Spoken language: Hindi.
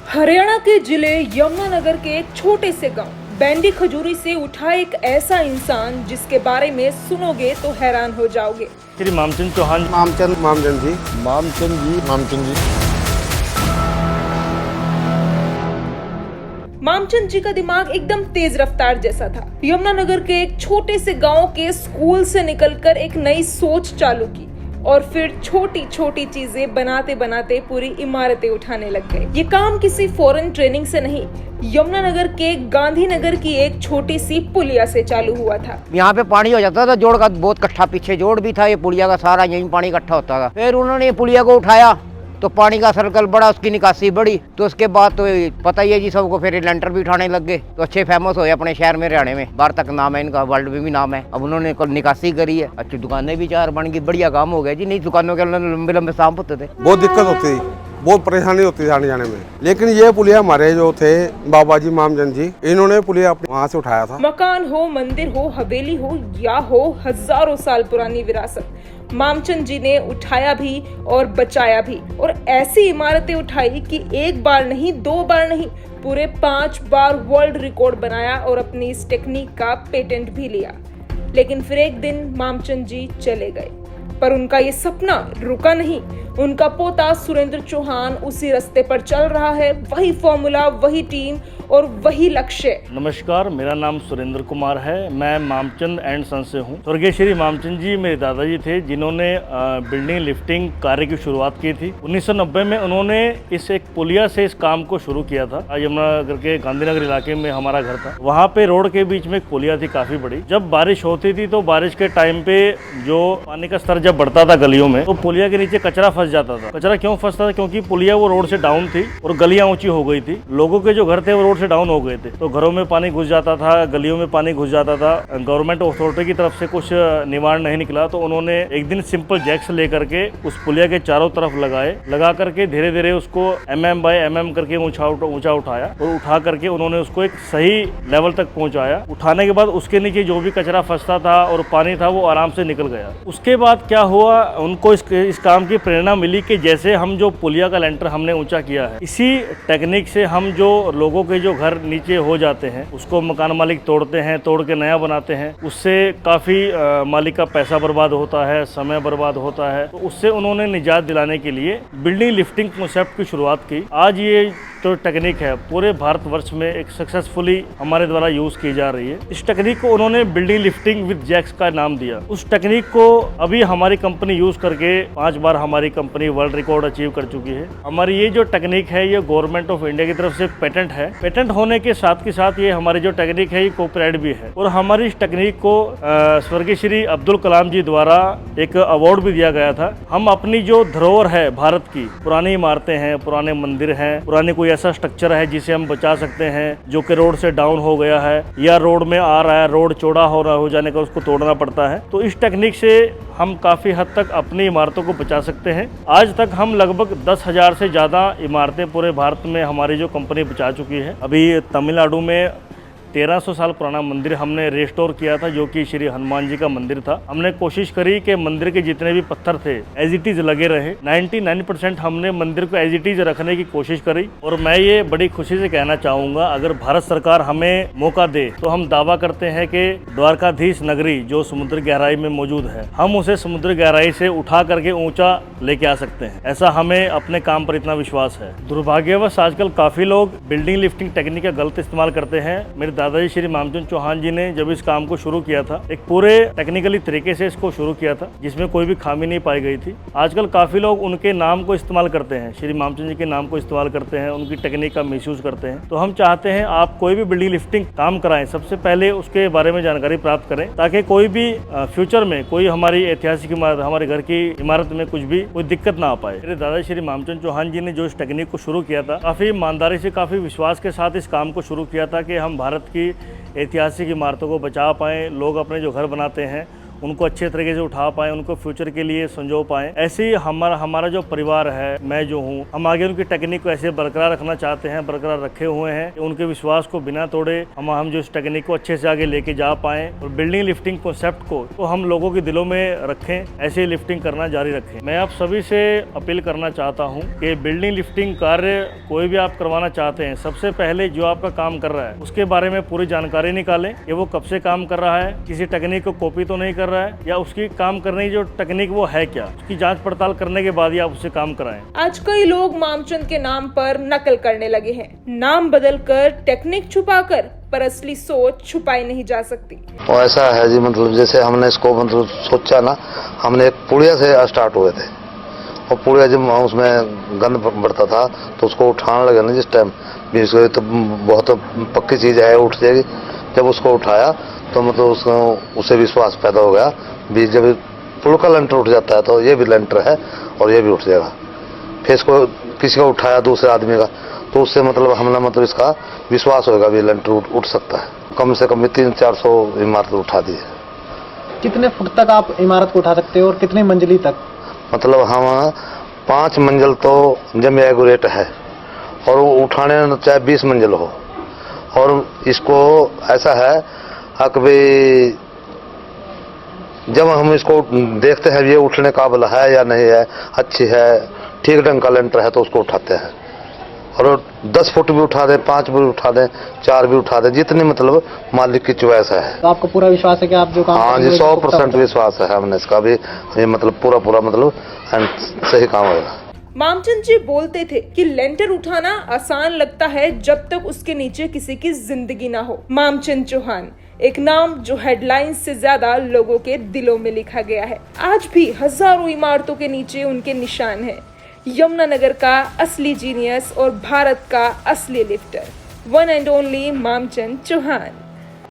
हरियाणा के जिले यमुनानगर के एक छोटे से गांव बैंडी खजूरी से उठा एक ऐसा इंसान जिसके बारे में सुनोगे तो हैरान हो जाओगे। श्री मामचंद चौहान मामचंद जी। मामचंद जी का दिमाग एकदम तेज रफ्तार जैसा था। यमुनानगर के एक छोटे से गांव के स्कूल से निकलकर एक नई सोच चालू की और फिर छोटी छोटी चीजें बनाते बनाते पूरी इमारतें उठाने लग गए। ये काम किसी फॉरेन ट्रेनिंग से नहीं, यमुनानगर के गांधीनगर की एक छोटी सी पुलिया से चालू हुआ था। यहाँ पे पानी हो जाता था, जोड़ का बहुत इकट्ठा, पीछे जोड़ भी था, ये पुलिया का सारा यहीं पानी इकट्ठा होता था। फिर उन्होंने पुलिया को उठाया तो पानी का सर्कल बढ़ा, उसकी निकासी बढ़ी, तो उसके बाद तो पता ही है जी सबको, फिर लेंटर भी उठाने लग गए, तो अच्छे फेमस हो अपने शहर में, हरियाणा में, बाहर तक नाम है इनका, वर्ल्ड में भी नाम है। अब उन्होंने निकासी करी है, अच्छी दुकानें भी चार बन गई, बढ़िया काम हो गया जी। नहीं दुकानों के लंबे लंबे सांप होते थे, बहुत दिक्कत होती थी, बहुत परेशानी होती थी आने जाने में। लेकिन ये पुलिया हमारे जो थे बाबा जी मामचंद जी, इन्होंने पुलिया वहाँ से उठाया था। मकान हो, मंदिर हो, हवेली हो या हो हजारों साल पुरानी विरासत, मामचंद जी ने उठाया भी और बचाया भी। और ऐसी इमारतें उठाई कि एक बार नहीं, दो बार नहीं, पूरे 5 बार वर्ल्ड रिकॉर्ड बनाया और अपनी इस टेक्निक का पेटेंट भी लिया। लेकिन फिर एक दिन मामचंद जी चले गए, पर उनका ये सपना रुका नहीं। उनका पोता सुरेंद्र चौहान उसी रास्ते पर चल रहा है, वही फॉर्मूला, वही टीम और वही लक्ष्य। नमस्कार, मेरा नाम सुरेंद्र कुमार है। मैं मामचंद एंड सन से हूँ। स्वर्गीय श्री मामचंद जी मेरे दादाजी थे, जिन्होंने बिल्डिंग लिफ्टिंग कार्य की शुरुआत की थी। 1990 में उन्होंने इस एक पुलिया से इस काम को शुरू किया था। यमुनानगर के गांधीनगर इलाके में हमारा घर था। वहाँ पे रोड के बीच में एक पुलिया थी काफी बड़ी। जब बारिश होती थी तो बारिश के टाइम पे जो पानी का स्तर जब बढ़ता था गलियों में, तो पुलिया के नीचे कचरा फंस जाता था। कचरा क्यों फंसता था? क्योंकि पुलिया वो रोड से डाउन थी और गलियां ऊंची हो गई थी। लोगों के जो घर थे वो रोड से डाउन हो गए थे, तो घरों में पानी घुस जाता था, गलियों में पानी घुस जाता था। गवर्नमेंट अथॉरिटी की तरफ से कुछ निवारण नहीं निकला, तो उन्होंने एक दिन सिंपल जैक्स लेकर के उस पुलिया के चारों तरफ लगा करके धीरे धीरे उसको mm बाय mm करके ऊंचा उठाया और उठा करके उन्होंने उसको एक सही लेवल तक पहुंचाया। उठाने के बाद उसके नीचे जो भी कचरा फंसता था और पानी था वो आराम से निकल गया। उसके बाद क्या हुआ, उनको इस काम की प्रेरणा मिली कि जैसे हम जो पुलिया का लेंटर हमने ऊंचा किया है, इसी टेक्निक से हम जो लोगों के जो घर नीचे हो जाते हैं उसको मकान मालिक तोड़ते हैं, तोड़ के नया बनाते हैं। उससे काफ़ी मालिक का पैसा बर्बाद होता है, समय बर्बाद होता है। तो उससे उन्होंने निजात दिलाने के लिए बिल्डिंग लिफ्टिंग कॉन्सेप्ट की शुरुआत की। आज ये जो टेक्निक है पूरे भारतवर्ष में एक सक्सेसफुली हमारे द्वारा यूज की जा रही है। इस टेक्निक को उन्होंने बिल्डिंग लिफ्टिंग विद जैक्स का नाम दिया। उस टेक्निक को अभी हमारी कंपनी यूज करके 5 बार हमारी कंपनी वर्ल्ड रिकॉर्ड अचीव कर चुकी है। हमारी ये जो टेक्निक है ये गवर्नमेंट ऑफ इंडिया की तरफ से पेटेंट है। पेटेंट होने के साथ ये हमारी जो टेक्निक है ये कॉपीराइट भी है। और हमारी इस टेक्निक को स्वर्गीय श्री अब्दुल कलाम जी द्वारा एक अवार्ड भी दिया गया था। हम अपनी जो धरोहर है भारत की, पुरानी इमारतें हैं, पुराने मंदिर हैं, पुराने कोई ऐसा स्ट्रक्चर है जिसे हम बचा सकते हैं जो कि रोड से डाउन हो गया है या रोड में आ रहा है, रोड चौड़ा हो जाने का उसको तोड़ना पड़ता है, तो इस टेक्निक से हम काफ़ी हद तक अपनी इमारतों को बचा सकते हैं। आज तक हम लगभग 10,000 से ज़्यादा इमारतें पूरे भारत में हमारी जो कंपनी बचा चुकी है। अभी तमिलनाडु में 1300 साल पुराना मंदिर हमने रिस्टोर किया था, जो कि श्री हनुमान जी का मंदिर था। हमने कोशिश करी कि मंदिर के जितने भी पत्थर थे एज इट इज लगे रहे। 99% हमने मंदिर को एज इट इज रखने की कोशिश करी। और मैं ये बड़ी खुशी से कहना चाहूँगा, अगर भारत सरकार हमें मौका दे तो हम दावा करते हैं कि द्वारकाधीश नगरी जो समुद्र गहराई में मौजूद है, हम उसे समुद्र गहराई से उठा करके ऊंचा लेके आ सकते हैं। ऐसा हमें अपने काम पर इतना विश्वास है। दुर्भाग्यवश आजकल काफ़ी लोग बिल्डिंग लिफ्टिंग टेक्निक का गलत इस्तेमाल करते हैं। मेरे दादाजी श्री मामचंद चौहान जी ने जब इस काम को शुरू किया था, एक पूरे टेक्निकली तरीके से इसको शुरू किया था जिसमें कोई भी खामी नहीं पाई गई थी। आजकल काफ़ी लोग उनके नाम को इस्तेमाल करते हैं, श्री मामचंद जी के नाम को इस्तेमाल करते हैं, उनकी टेक्निक का मिसयूज करते हैं। तो हम चाहते हैं आप कोई भी बिल्डिंग लिफ्टिंग काम कराएं, सबसे पहले उसके बारे में जानकारी प्राप्त करें, ताकि कोई भी फ्यूचर में कोई हमारी ऐतिहासिक इमारत, हमारे घर की इमारत में कोई दिक्कत ना आ पाए। मेरे दादा श्री मामचंद चौहान जी ने जो इस टेक्निक को शुरू किया था, काफ़ी ईमानदारी से, काफ़ी विश्वास के साथ इस काम को शुरू किया था कि हम भारत की ऐतिहासिक इमारतों को बचा पाएँ। लोग अपने जो घर बनाते हैं उनको अच्छे तरीके से उठा पाएँ, उनको फ्यूचर के लिए संजो पाएँ। ऐसे ही हमारा जो परिवार है, मैं जो हूँ, हम आगे उनकी टेक्निक को ऐसे बरकरार रखना चाहते हैं, बरकरार रखे हुए हैं कि उनके विश्वास को बिना तोड़े हम जो इस टेक्निक को अच्छे से आगे लेके जा पाएँ और बिल्डिंग लिफ्टिंग कॉन्सेप्ट को तो हम लोगों के दिलों में रखें, ऐसे ही लिफ्टिंग करना जारी रखें। मैं आप सभी से अपील करना चाहता हूं कि बिल्डिंग लिफ्टिंग कार्य कोई भी आप करवाना चाहते हैं, सबसे पहले जो आपका काम कर रहा है उसके बारे में पूरी जानकारी निकालें कि वो कब से काम कर रहा है, किसी टेक्निक को कॉपी तो नहीं कर रहा है, या उसकी काम करने की जो टेक्निक वो है क्या, उसकी जांच पड़ताल करने के बाद ही आप उससे काम कराएं। आज कई लोग मामचंद के नाम पर नकल करने लगे हैं, नाम बदलकर टेक्निक छुपाकर, पर असली सोच छुपाई नहीं जा सकती। और ऐसा है जी, मतलब जैसे हमने इसको मतलब सोचा ना, हमने एक पुड़िया से स्टार्ट हुए थे और पुड़िया जब उसमें गंद बढ़ता था तो उसको उठाने लगे ना जिस टाइम भी, तो बहुत पक्की चीज़ है, उठ जाएगी। जब उसको उठाया तो मतलब उसे विश्वास पैदा हो गया भी जब पुल का लेंटर उठ जाता है तो ये भी लेंटर है और ये भी उठ जाएगा। फिर इसको किसी का उठाया दूसरे आदमी का, तो उससे मतलब हमने मतलब इसका विश्वास होगा भी लेंटर उठ सकता है। कम से कम 300-400 इमारत उठा दी है। कितने फुट तक आप इमारत को उठा सकते हो और कितनी मंजिली तक? मतलब हम 5 मंजिल तो जमी एगुरेट है और वो उठाने चाहे 20 मंजिल हो। और इसको ऐसा है कि जब हम इसको देखते हैं ये उठने काबिल है या नहीं है, अच्छी है, ठीक ढंग का लेंटर है, तो उसको उठाते हैं। और 10 फुट भी उठा दें, 5 भी उठा दें, 4 भी उठा दें, जितनी मतलब मालिक की चॉइस है। तो आपको पूरा विश्वास है कि आप जो काम हाँ जी, 100% विश्वास है हमने इसका भी, ये मतलब पूरा मतलब सही काम होगा। मामचंद जी बोलते थे कि लेंटर उठाना आसान लगता है जब तक उसके नीचे किसी की जिंदगी ना हो। मामचंद चौहान, एक नाम जो हेडलाइंस से ज्यादा लोगों के दिलों में लिखा गया है। आज भी हजारों इमारतों के नीचे उनके निशान हैं। यमुनानगर का असली जीनियस और भारत का असली lifter, one and only Mamchand Chauhan.